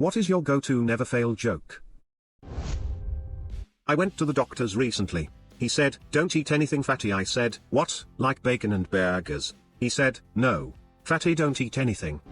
What is your go-to never-fail joke? I went to the doctor's recently. He said, "Don't eat anything fatty." I said, "What, like bacon and burgers?" He said, "No. Fatty don't eat anything."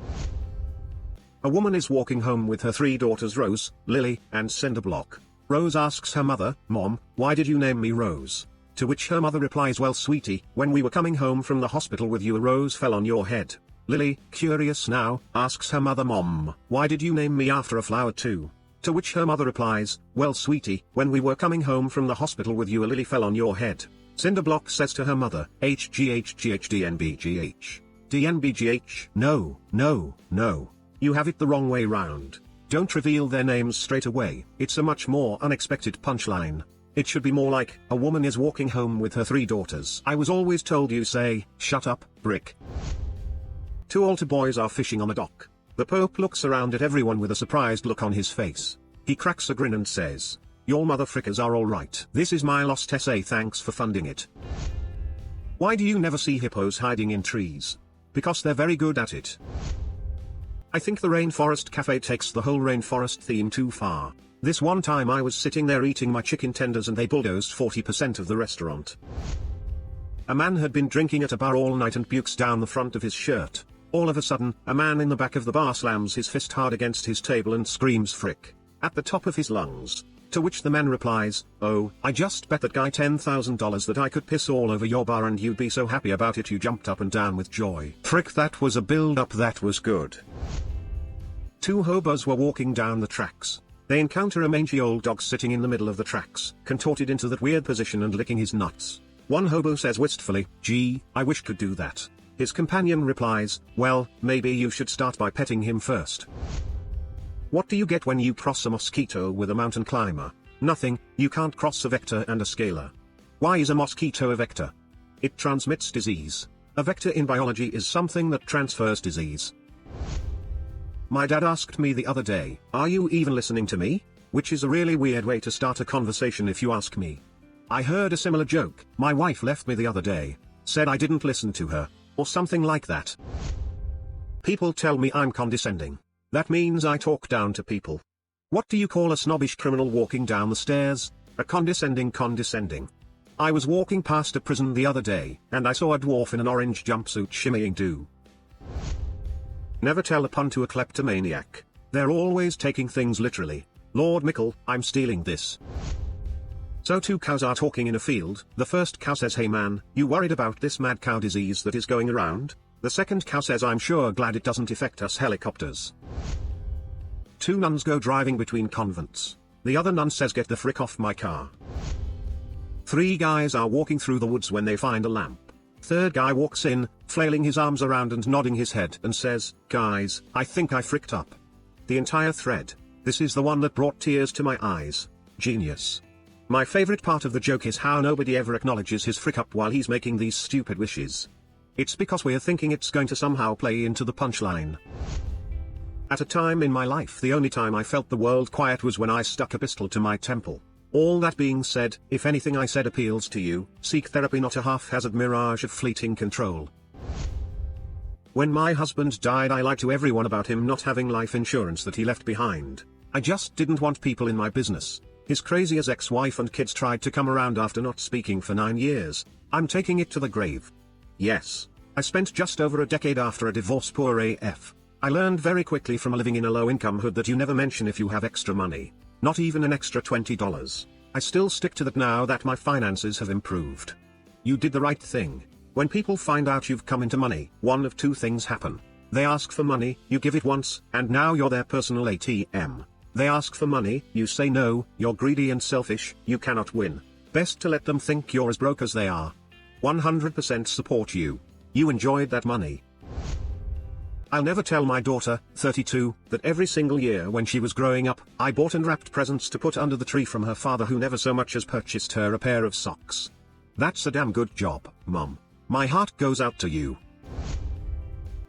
A woman is walking home with her 3 daughters Rose, Lily, and Cinderblock. Rose asks her mother, "Mom, why did you name me Rose?" To which her mother replies, "Well, sweetie, when we were coming home from the hospital with you, a rose fell on your head." Lily, curious now, asks her mother, "Mom, why did you name me after a flower too?" To which her mother replies, "Well, sweetie, when we were coming home from the hospital with you, a lily fell on your head." Cinderblock says to her mother, "HGHGHDNBGH. DNBGH? No, no, no. You have it the wrong way round. Don't reveal their names straight away. It's a much more unexpected punchline. It should be more like, a woman is walking home with her 3 daughters. I was always told you say, shut up, brick." 2 altar boys are fishing on a dock. The Pope looks around at everyone with a surprised look on his face. He cracks a grin and says, "Your mother frickers are alright. This is my lost essay, thanks for funding it." Why do you never see hippos hiding in trees? Because they're very good at it. I think the Rainforest Cafe takes the whole rainforest theme too far. This one time I was sitting there eating my chicken tenders and they bulldozed 40% of the restaurant. A man had been drinking at a bar all night and pukes down the front of his shirt. All of a sudden, a man in the back of the bar slams his fist hard against his table and screams "frick" at the top of his lungs. To which the man replies, "Oh, I just bet that guy $10,000 that I could piss all over your bar and you'd be so happy about it you jumped up and down with joy. Frick, that was a build-up, that was good." 2 hobos were walking down the tracks. They encounter a mangy old dog sitting in the middle of the tracks, contorted into that weird position and licking his nuts. One hobo says wistfully, "Gee, I wish could do that." His companion replies, "Well, maybe you should start by petting him first." What do you get when you cross a mosquito with a mountain climber? Nothing. You can't cross a vector and a scalar. Why is a mosquito a vector? It transmits disease. A vector in biology is something that transfers disease. My dad asked me the other day, "Are you even listening to me?" Which is a really weird way to start a conversation if you ask me. I heard a similar joke. My wife left me the other day. Said I didn't listen to her. Or something like that. People tell me I'm condescending. That means I talk down to people. What do you call a snobbish criminal walking down the stairs? A condescending. I was walking past a prison the other day, and I saw a dwarf in an orange jumpsuit shimmying too. Never tell a pun to a kleptomaniac. They're always taking things literally. Lord Mickle, I'm stealing this. So 2 cows are talking in a field. The first cow says, "Hey man, you worried about this mad cow disease that is going around?" The second cow says, "I'm sure glad it doesn't affect us helicopters." 2 nuns go driving between convents. The other nun says, "Get the frick off my car." 3 guys are walking through the woods when they find a lamp. Third guy walks in, flailing his arms around and nodding his head and says, "Guys, I think I fricked up." The entire thread. This is the one that brought tears to my eyes. Genius. My favorite part of the joke is how nobody ever acknowledges his frick up while he's making these stupid wishes. It's because we're thinking it's going to somehow play into the punchline. At a time in my life, the only time I felt the world quiet was when I stuck a pistol to my temple. All that being said, if anything I said appeals to you, seek therapy, not a haphazard mirage of fleeting control. When my husband died, I lied to everyone about him not having life insurance that he left behind. I just didn't want people in my business. His crazy as ex-wife and kids tried to come around after not speaking for 9 years. I'm taking it to the grave. Yes. I spent just over a decade after a divorce poor AF. I learned very quickly from living in a low-income hood that you never mention if you have extra money. Not even an extra $20. I still stick to that now that my finances have improved. You did the right thing. When people find out you've come into money, one of 2 things happen. They ask for money, you give it once, and now you're their personal ATM. They ask for money, you say no, you're greedy and selfish, you cannot win. Best to let them think you're as broke as they are. 100% support you. You enjoyed that money. I'll never tell my daughter, 32, that every single year when she was growing up, I bought and wrapped presents to put under the tree from her father, who never so much as purchased her a pair of socks. That's a damn good job, Mom. My heart goes out to you.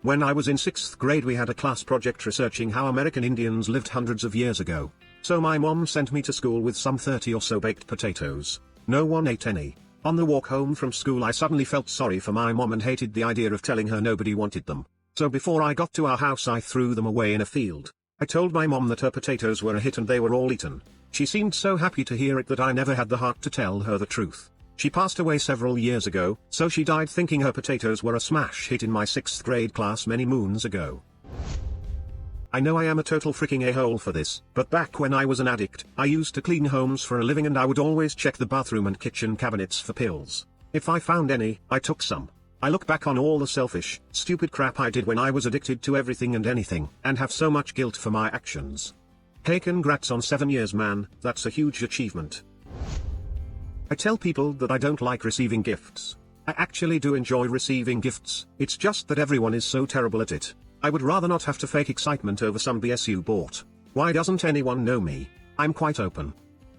When I was in 6th grade, we had a class project researching how American Indians lived hundreds of years ago. So my mom sent me to school with some 30 or so baked potatoes. No one ate any. On the walk home from school, I suddenly felt sorry for my mom and hated the idea of telling her nobody wanted them. So before I got to our house, I threw them away in a field. I told my mom that her potatoes were a hit and they were all eaten. She seemed so happy to hear it that I never had the heart to tell her the truth. She passed away several years ago, so she died thinking her potatoes were a smash hit in my 6th grade class many moons ago. I know I am a total freaking a-hole for this, but back when I was an addict, I used to clean homes for a living and I would always check the bathroom and kitchen cabinets for pills. If I found any, I took some. I look back on all the selfish, stupid crap I did when I was addicted to everything and anything, and have so much guilt for my actions. Hey, congrats on 7 years, man, that's a huge achievement. I tell people that I don't like receiving gifts. I actually do enjoy receiving gifts, it's just that everyone is so terrible at it. I would rather not have to fake excitement over some BS you bought. Why doesn't anyone know me? I'm quite open.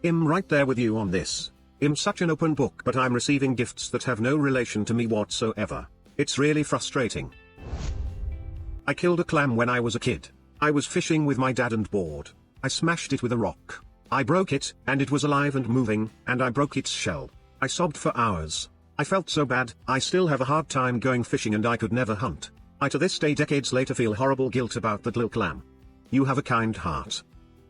I'm right there with you on this. I'm such an open book, but I'm receiving gifts that have no relation to me whatsoever. It's really frustrating. I killed a clam when I was a kid. I was fishing with my dad and bored. I smashed it with a rock. I broke it, and it was alive and moving, and I broke its shell. I sobbed for hours. I felt so bad. I still have a hard time going fishing and I could never hunt. I to this day decades later feel horrible guilt about that little clam. You have a kind heart.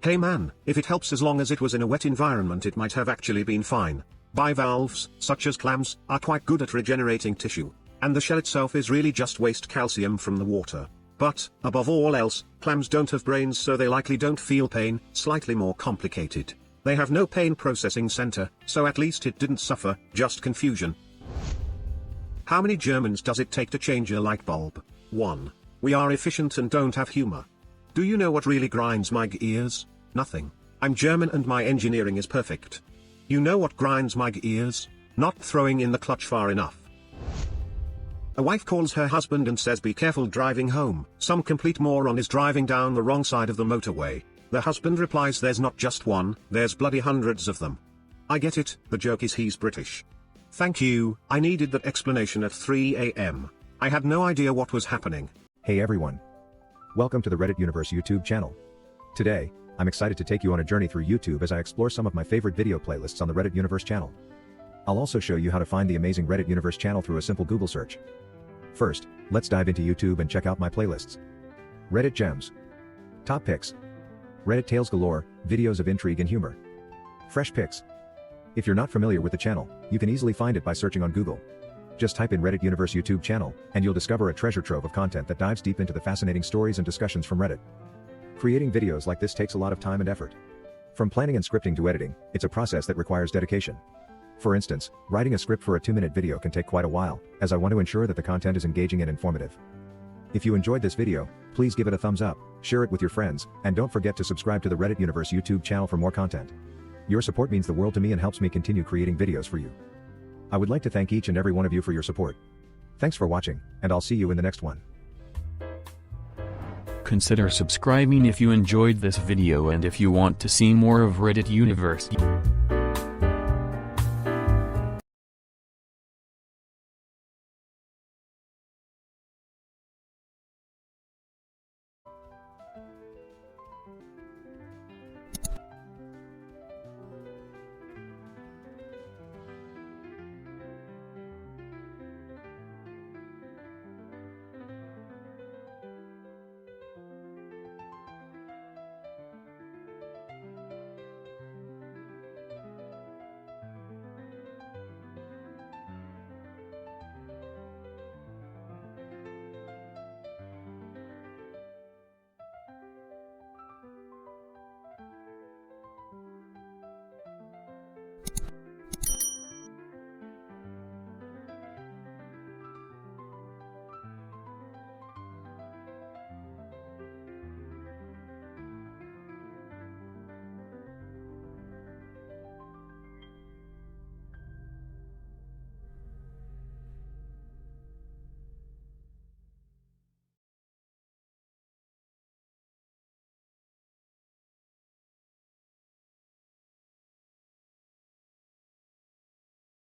Hey man, if it helps as long as it was in a wet environment it might have actually been fine. Bivalves, such as clams, are quite good at regenerating tissue, and the shell itself is really just waste calcium from the water. But, above all else, clams don't have brains so they likely don't feel pain, slightly more complicated. They have no pain processing center, so at least it didn't suffer, just confusion. How many Germans does it take to change a light bulb? 1. We are efficient and don't have humor. Do you know what really grinds my gears? Nothing. I'm German and my engineering is perfect. You know what grinds my gears? Not throwing in the clutch far enough. A wife calls her husband and says be careful driving home, some complete moron is driving down the wrong side of the motorway. The husband replies there's not just one, there's bloody hundreds of them. I get it, the joke is he's British. Thank you, I needed that explanation at 3 AM. I had no idea what was happening. Hey everyone. Welcome to the Reddit Universe YouTube channel. Today, I'm excited to take you on a journey through YouTube as I explore some of my favorite video playlists on the Reddit Universe channel. I'll also show you how to find the amazing Reddit Universe channel through a simple Google search. First, let's dive into YouTube and check out my playlists. Reddit Gems. Top Picks. Reddit Tales Galore, videos of intrigue and humor. Fresh Picks. If you're not familiar with the channel, you can easily find it by searching on Google. Just type in Reddit Universe YouTube channel, and you'll discover a treasure trove of content that dives deep into the fascinating stories and discussions from Reddit. Creating videos like this takes a lot of time and effort. From planning and scripting to editing, it's a process that requires dedication. For instance, writing a script for a 2-minute video can take quite a while, as I want to ensure that the content is engaging and informative. If you enjoyed this video, please give it a thumbs up, share it with your friends, and don't forget to subscribe to the Reddit Universe YouTube channel for more content. Your support means the world to me and helps me continue creating videos for you. I would like to thank each and every one of you for your support. Thanks for watching, and I'll see you in the next one. Consider subscribing if you enjoyed this video and if you want to see more of Reddit Universe.